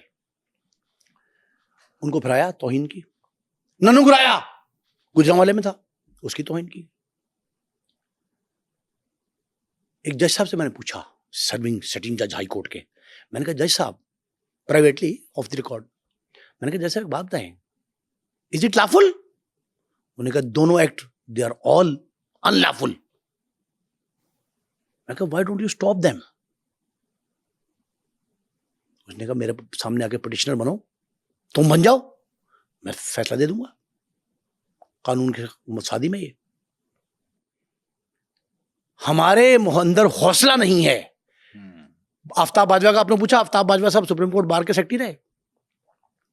ان کو پھرایا توہین کی. ننو گرایا گجرانوالے میں تھا، اس کی توہین کی. ایک جج صاحب سے میں نے پوچھا، سٹنگ جج ہائی کورٹ کے، میں نے کہا جج صاحب پرائیویٹلی آف دی ریکارڈ، میں نے کہا جج صاحب بات بتائیں، از اٹ لافل؟ انہوں نے کہا دونوں act they are all unlawful. میں نے کہا why don't you stop them? اس نے کہا میرے سامنے آ کے پٹیشنر بنو، تم بن جاؤ، میں فیصلہ دے دوں گا. قانون کے مسادی میں یہ ہمارے اندر حوصلہ نہیں ہے. آفتاب باجوہ کا آپ نے پوچھا، آفتاب باجوہ صاحب سپریم کورٹ بار کے سیکرٹری رہے،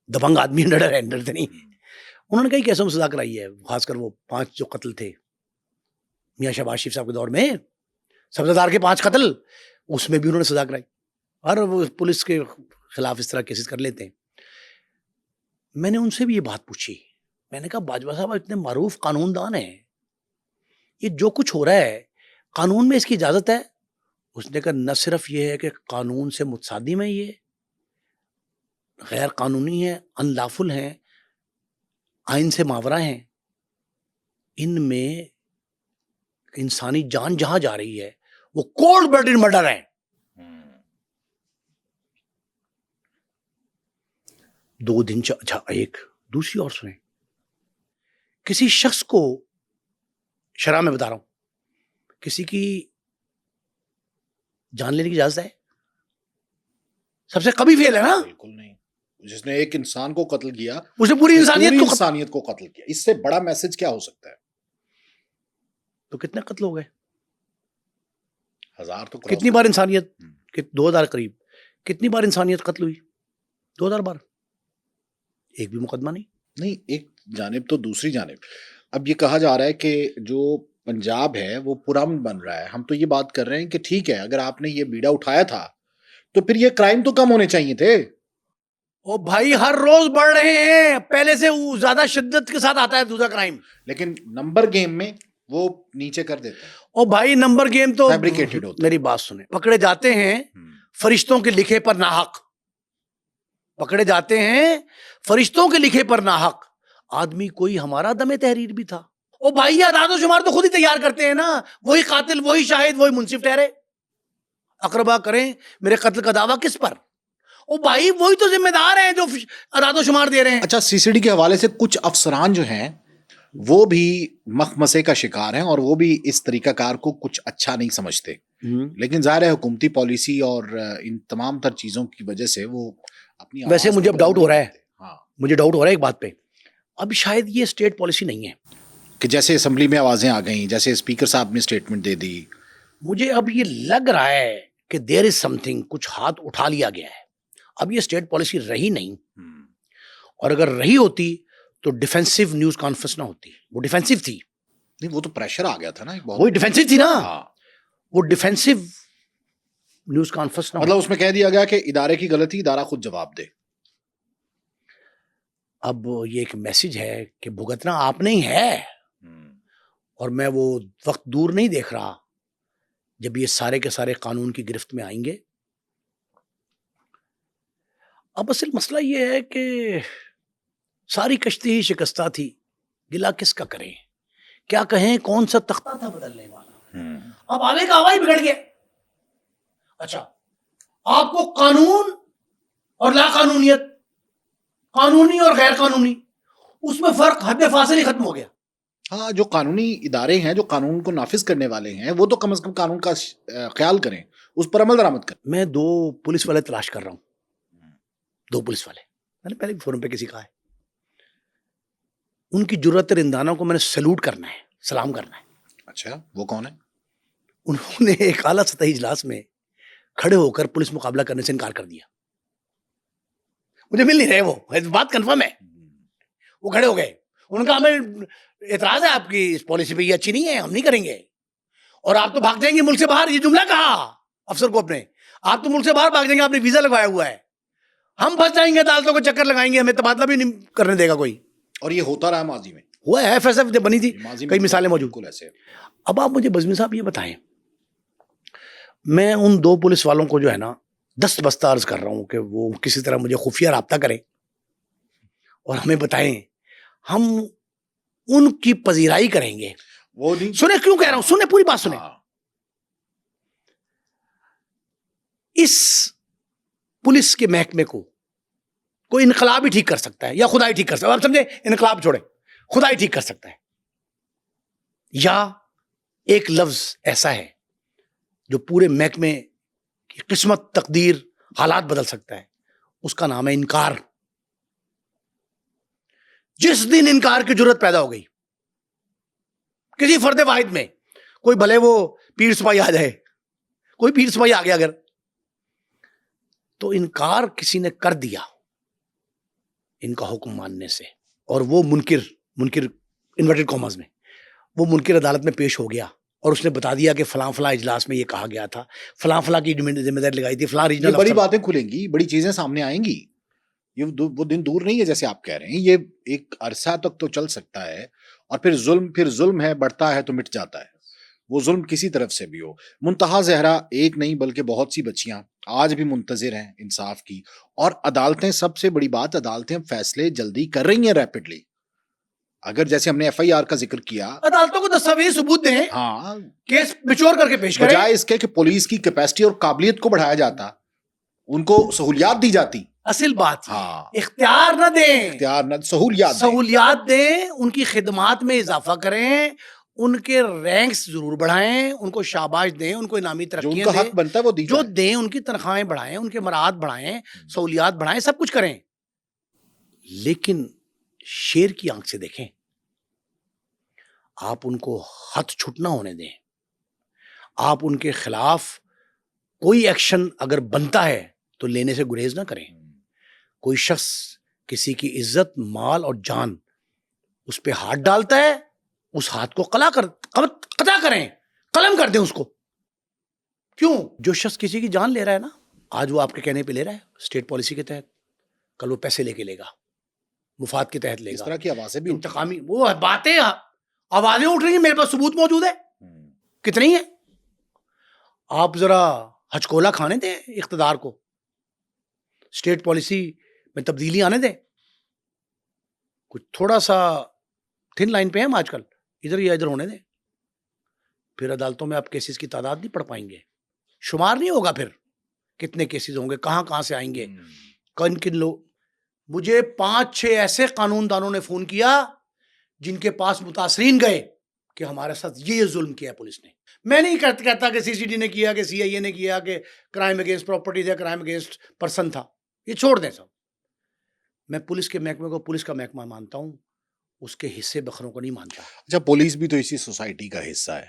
دبنگ آدمی ڈرتے نہیں. انہوں نے کئی کیسوں میں سزا کرائی ہے، خاص کر وہ 5 جو قتل تھے میاں شہباز شریف صاحب کے دور میں، سبزدار کے 5 قتل، اس میں بھی انہوں نے سزا کرائی. اور وہ پولیس کے خلاف اس طرح کیسز کر لیتے ہیں. میں نے ان سے بھی یہ بات پوچھی، میں نے کہا باجوہ صاحب اتنے معروف قانون دان ہیں، یہ جو کچھ ہو رہا ہے قانون میں اس کی اجازت ہے؟ اس نے کہا نہ صرف یہ ہے کہ قانون سے متصادم ہے، یہ غیر قانونی ہے، ان لافل ہیں. آئین سے ماورا ہیں, ان میں انسانی جان جہاں جا رہی ہے وہ کولڈ بلڈڈ مرڈر ہیں. 2 دن اچھا ایک دوسری اور سنیں, کسی شخص کو شرح میں بتا رہا ہوں, کسی کی جان لینے کی اجازت ہے؟ سب سے قبیح فعل ہے نا. بالکل نہیں. جس نے ایک انسان کو قتل کیا, اس نے پوری انسانیت کو قتل کیا. اس سے بڑا میسج کیا ہو سکتا ہے؟ تو کتنے قتل ہو گئے؟ 1000 تو کتنی بار انسانیت, 2000 قریب, کتنی بار انسانیت قتل ہوئی؟ 2000 بار. ایک بھی مقدمہ نہیں. ایک جانب تو دوسری جانب اب یہ کہا جا رہا ہے کہ جو پنجاب ہے وہ پرامن بن رہا ہے. ہم تو یہ بات کر رہے ہیں کہ ٹھیک ہے, اگر آپ نے یہ بیڑا اٹھایا تھا تو پھر یہ کرائم تو کم ہونے چاہیے تھے. او بھائی ہر روز بڑھ رہے ہیں, پہلے سے زیادہ شدت کے ساتھ آتا ہے دوسرا کرائم. لیکن نمبر گیم میں وہ نیچے کر دیتے ہیں. او بھائی نمبر گیم تو فیبریکیٹڈ ہوتا ہے. میری بات سنیں, پکڑے جاتے ہیں فرشتوں کے لکھے پر ناحق, پکڑے جاتے ہیں فرشتوں کے لکھے پر ناحق. آدمی کوئی ہمارا دم تحریر بھی تھا. او بھائی اعداد و شمار تو خود ہی تیار کرتے ہیں نا, وہی قاتل, وہی شاہد, وہی منصف ٹھہرے. اقربا کریں میرے قتل کا دعویٰ کس پر؟ او بھائی وہی تو ذمہ دار ہیں جو اعداد و شمار دے رہے ہیں. اچھا, سی سی ڈی کے حوالے سے کچھ افسران جو ہیں وہ بھی مخمسے کا شکار ہیں اور وہ بھی اس طریقہ کار کو کچھ اچھا نہیں سمجھتے. لیکن ظاہر ہے حکومتی پالیسی اور ان تمام تر چیزوں کی وجہ سے وہ اپنی ویسے مجھے اب ڈاؤٹ ہو رہا ہے, ہاں مجھے ڈاؤٹ ہو رہا ہے ایک بات پہ, اب شاید یہ اسٹیٹ پالیسی نہیں ہے کہ جیسے اسمبلی میں آوازیں آ گئیں, جیسے اسپیکر صاحب نے اسٹیٹمنٹ دے دی. مجھے اب یہ لگ رہا ہے کہ دیر از سم تھنگ, کچھ ہاتھ اٹھا لیا گیا ہے. اب یہ اسٹیٹ پالیسی رہی نہیں, اور اگر رہی ہوتی تو ڈیفینسو نیوز کانفرنس نہ ہوتی. وہ ڈیفینسو تھی. نہیں, وہ تو پریشر آ گیا تھا نا, وہی ڈیفینسو تھی نا, وہ ڈیفینسو نیوز کانفرنس نہ, مطلب اس میں کہہ دیا گیا کہ ادارے کی غلطی, ادارہ خود جواب دے. اب یہ ایک میسج ہے کہ بھگتنا آپ نہیں ہے, اور میں وہ وقت دور نہیں دیکھ رہا جب یہ سارے کے سارے قانون کی گرفت میں آئیں گے. اب اصل مسئلہ یہ ہے کہ ساری کشتی ہی شکستہ تھی, گلا کس کا کریں, کیا کہیں, کون سا تختہ تھا بدلنے والا. اب آگے کا ہی بگڑ گیا. اچھا, آپ کو قانون اور لا قانونیت, قانونی اور غیر قانونی, اس میں فرق حد فاصل ہی ختم ہو گیا. ہاں, جو قانونی ادارے ہیں, جو قانون کو نافذ کرنے والے ہیں, وہ تو کم از کم قانون کا خیال کریں, اس پر عمل درآمد کریں. میں 2 پولیس والے تلاش کر رہا ہوں, 2 پولیس والے, میں نے پہلے بھی فورم پہ کسی کہا ہے. ان کی جرأت رندانوں کو میں نے سیلوٹ کرنا ہے, سلام کرنا ہے. اچھا, وہ کون ہے؟ انہوں نے ایک اعلیٰ سطحی اجلاس میں کھڑے ہو کر پولیس مقابلہ کرنے سے انکار کر دیا. مجھے مل نہیں رہے, وہ بات کنفرم ہے. وہ کھڑے ہو گئے, ان کا ہمیں اعتراض ہے آپ کی اس پالیسی پہ, یہ اچھی نہیں ہے, ہم نہیں کریں گے, اور آپ تو بھاگ جائیں گے ملک سے باہر. یہ جملہ کہا افسر کو اپنے, آپ تو ملک سے باہر بھاگ جائیں گے, آپ نے ویزا لگوایا ہوا ہے, ہم پھنس جائیں گے, عدالتوں کو چکر لگائیں گے, ہمیں تبادلہ بھی نہیں کرنے دے گا کوئی. اور یہ ہوتا رہا ماضی میں, ہوا ہے, ایف ایس ایف جب بنی تھی کئی مثالیں موجود. ایسے. اب آپ مجھے بزمی صاحب یہ بتائیں, میں ان 2 پولیس والوں کو جو ہے نا دست بستہ عرض کر رہا ہوں کہ وہ کسی طرح مجھے خفیہ رابطہ کریں اور ہمیں بتائیں, ہم ان کی پذیرائی کریں گے. وہ نہیں سنیں کیوں کہہ رہا ہوں, سنیں پوری بات سنیں. اس پولیس کے محکمے کو کوئی انقلاب ہی ٹھیک کر سکتا ہے, یا خدا ہی ٹھیک کر سکتا ہے. آپ سمجھے, انقلاب چھوڑیں, خدا ہی ٹھیک کر سکتا ہے, یا ایک لفظ ایسا ہے جو پورے محکمے کی قسمت, تقدیر, حالات بدل سکتا ہے, اس کا نام ہے انکار. جس دن انکار کی جرت پیدا ہو گئی کسی فرد واحد میں, کوئی بھلے وہ پیر سپاہی آ جائے, کوئی پیر سپاہی آ گیا اگر, تو انکار کسی نے کر دیا ان کا حکم ماننے سے, اور وہ منکر انورٹڈ کاماز میں, وہ منکر عدالت میں پیش ہو گیا اور اس نے بتا دیا کہ فلاں فلاں اجلاس میں یہ کہا گیا تھا, فلاں فلاں کی ذمہ داری لگائی تھی, فلاں ریجنل. بڑی باتیں کھلیں گی, بڑی چیزیں سامنے آئیں گی. یہ وہ دن دور نہیں ہے جیسے آپ کہہ رہے ہیں, یہ ایک عرصہ تک تو چل سکتا ہے, اور پھر ظلم ہے, بڑھتا ہے تو مٹ جاتا ہے. وہ ظلم کسی طرف سے بھی ہو. منتہا زہرا ایک نہیں بلکہ بہت سی بچیاں آج بھی منتظر ہیں انصاف کی, اور عدالتیں, سب سے بڑی بات, عدالتیں فیصلے جلدی کر رہی ہیں ریپڈلی. اگر جیسے ہم نے ایف آئی آر کا ذکر کیا, عدالتوں کو دستاویز ثبوت دیں, ہاں, کیس میچور کر کے پیش کریں. بجائے اس کے کہ پولیس کی کیپیسٹی اور قابلیت کو بڑھایا جاتا, ان کو سہولیات دی جاتی. اصل بات ہاں, اختیار نہ دیں, اختیار نہ, سہولیات دیں. سہولیات دیں, ان کی خدمات میں اضافہ کریں, ان کے رینکس ضرور بڑھائیں, ان کو شاباش دیں, ان کو انعامی جو ان ترقیاں کا دیں, حق بنتا ہے وہ دی جو جائے. دیں, ان کی تنخواہیں بڑھائیں, ان کے مراعات بڑھائیں, سہولیات بڑھائیں, سب کچھ کریں. لیکن شیر کی آنکھ سے دیکھیں, آپ ان کو ہاتھ چھٹ نہ ہونے دیں. آپ ان کے خلاف کوئی ایکشن اگر بنتا ہے تو لینے سے گریز نہ کریں. کوئی شخص کسی کی عزت, مال اور جان اس پہ ہاتھ ڈالتا ہے, اس ہاتھ کو قطع کریں, قلم کر دیں اس کو. کیوں؟ جو شخص کسی کی جان لے رہا ہے نا, آج وہ آپ کے کہنے پہ لے رہا ہے اسٹیٹ پالیسی کے تحت, کل وہ پیسے لے کے لے گا, مفاد کے تحت لے اس گا. طرح کی آوازیں بھی انتقامی وہ باتیں, آوازیں اٹھ رہی ہیں, میرے پاس ثبوت موجود ہے. کتنی ہے؟ آپ ذرا ہچکولا کھانے دیں اقتدار کو, اسٹیٹ پالیسی میں تبدیلی آنے دیں. کچھ تھوڑا سا تھن لائن پہ ہم آج کل, ادھر یا ادھر ہونے دیں. پھر عدالتوں میں آپ کیسز کی تعداد نہیں پڑھ پائیں گے, شمار نہیں ہوگا پھر کتنے کیسز ہوں گے, کہاں سے آئیں گے, کن لوگ. مجھے 5-6 ایسے قانون دانوں نے فون کیا جن کے پاس متاثرین گئے کہ ہمارے ساتھ یہ ظلم کیا پولیس نے. میں نہیں کہتا کہ سی سی ڈی نے کیا, کہ سی آئی اے نے کیا, کہ کرائم اگینسٹ پراپرٹی تھا, کرائم اگینسٹ پرسن تھا, یہ چھوڑ دیں سب. میں پولیس کے محکمے کو پولیس کا محکمہ مانتا ہوں, اس کے حصے بخروں کو نہیں مانتا. اچھا, پولیس بھی تو اسی سوسائٹی کا حصہ ہے,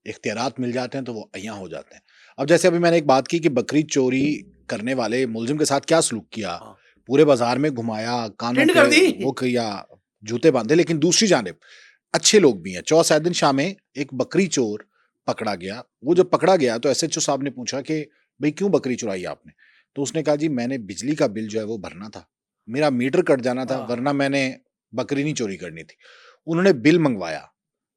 اختیارات مل جاتے ہیں تو وہ عیاں ہو جاتے ہیں. اب جیسے ابھی میں نے ایک بات کی کہ بکری چوری کرنے والے ملزم کے ساتھ کیا سلوک کیا, پورے بازار میں گھمایا, کانوں پہ وہ کیا, جوتے باندھے. لیکن دوسری جانب اچھے لوگ بھی ہیں. 14 سیدن شاہ میں ایک بکری چور پکڑا گیا. وہ جب پکڑا گیا تو ایس ایچ او صاحب نے پوچھا کہ بھئی کیوں بکری چرائی آپ نے؟ تو اس نے کہا جی میں نے بجلی کا بل جو ہے وہ بھرنا تھا, میرا میٹر کٹ جانا تھا, ورنہ میں نے بکری نہیں چوری کرنی تھی. انہوں نے بل منگوایا,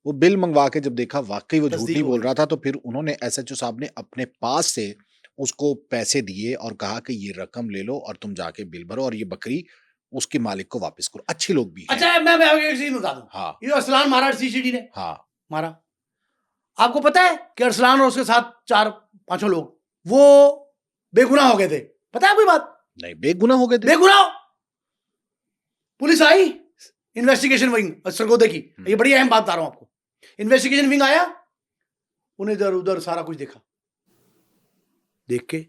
وہ بل منگوا کے جب دیکھا واقعی وہ جھوٹ نہیں بول رہا تھا, تو پھر انہوں نے ایس ایچ او صاحب نے اپنے پاس سے اس کو پیسے دیے اور کہا کہ یہ رقم لے لو اور تم جا کے بل بھرو اور یہ بکری اس کے مالک کو واپس کرو. اچھے لوگ بھی ہیں. اچھا میں ایک چیز بتا دوں, ہاں, یہ ارسلان مارا سی سی ڈی نے, ہاں مارا. آپ کو پتا ہے کہ ارسلان اور اس کے ساتھ 4-5 لوگ وہ بے گناہ ہو گئے تھے؟ پتا ہے کوئی بات؟ نہیں, بے گناہ ہو گئے تھے. بے گناہ. پولیس آئی, انویسٹیگیشن ونگ سرگودے کی, یہ بڑی اہم بات بتا رہا ہوں آپ کو. انویسٹیگیشن ونگ آیا, انہیں ادھر ادھر سارا کچھ دیکھا, دیکھ کے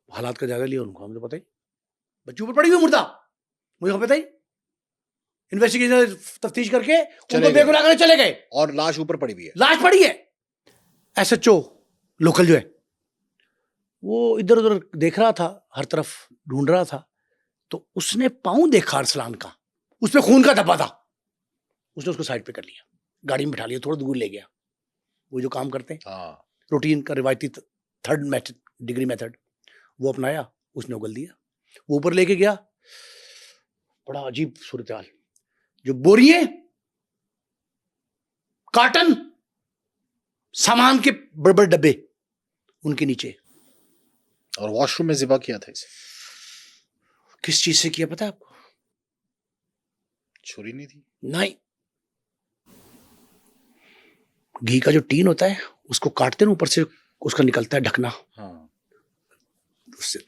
حالات کا جائزہ لیا. ان کو مجھے پتہ ہی, بچوں پر پڑی ہوئی مردہ, مجھے پتہ ہی. انویسٹیگیشن تفتیش کر کے ان کو بے گناہ کرنے چلے گئے, اور لاش اوپر پڑی ہوئی ہے. لاش پڑی ہے. ایس ایچ او لوکل جو ہے وہ ادھر ادھر دیکھ رہا تھا, ہر طرف ڈھونڈ رہا تھا, تو اس نے پاؤں دیکھا ارسلان کا, اس پہ خون کا دھبا تھا. اس نے اس کو سائڈ پہ کر لیا, گاڑی میں بٹھا لیا, تھوڑا دور لے گیا. وہ جو کام کرتے ہیں روٹین کا روایتی 3rd ڈگری میتھڈ وہ اپنایا, اس نے اگل دیا. وہ اوپر لے کے گیا, بڑا عجیب صورتحال. جو بوریے, کارٹن, سامان کے بڑے بڑے ڈبے ان کے نیچے. اور واش روم میں ذبح کیا تھا اسے. کس چیز سے کیا پتا ہے آپ کو؟ چھری نہیں تھی. نہیں, گھی کا جو ٹین ہوتا ہے اس کو کاٹتے ہیں, اوپر سے اس کا نکلتا ہے ڈھکنا, اس سے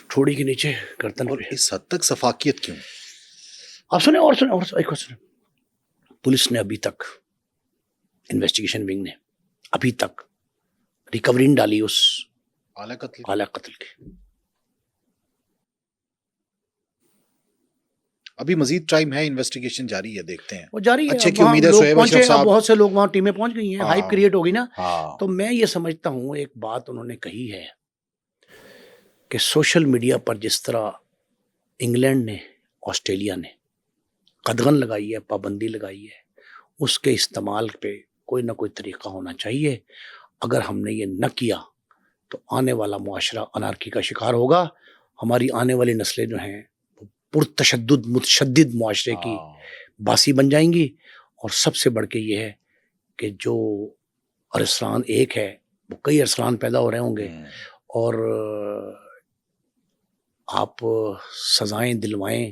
ٹھوڑی کے نیچے گردن. اور اس حد تک سفاکیت کیوں؟ آپ سنیں اور سنیں اور ایک اور سنیں. پولیس نے ابھی تک, انویسٹیگیشن ونگ نے ابھی تک ریکوری نہیں ڈالی اس اعلی قتل کی. ابھی مزید ٹائم ہے, انویسٹیگیشن جاری ہے, دیکھتے ہیں. وہ جاری ہے. اچھا کی امید ہے سہیب اشرف صاحب, بہت سے لوگ وہاں ٹیمیں پہنچ گئی ہیں, ہائپ کریٹ ہوگی نا. تو میں یہ سمجھتا ہوں, ایک بات انہوں نے کہی ہے کہ سوشل میڈیا پر جس طرح انگلینڈ نے, آسٹریلیا نے قدغن لگائی ہے, پابندی لگائی ہے, اس کے استعمال پہ کوئی نہ کوئی طریقہ ہونا چاہیے. اگر ہم نے یہ نہ کیا تو آنے والا معاشرہ انارکی کا شکار ہوگا. ہماری آنے والی نسلیں جو ہیں پرتشدد متشدد معاشرے کی باسی بن جائیں گی. اور سب سے بڑھ کے یہ ہے کہ جو ارسلان ایک ہے وہ کئی ارسلان پیدا ہو رہے ہوں گے, اور آپ سزائیں دلوائیں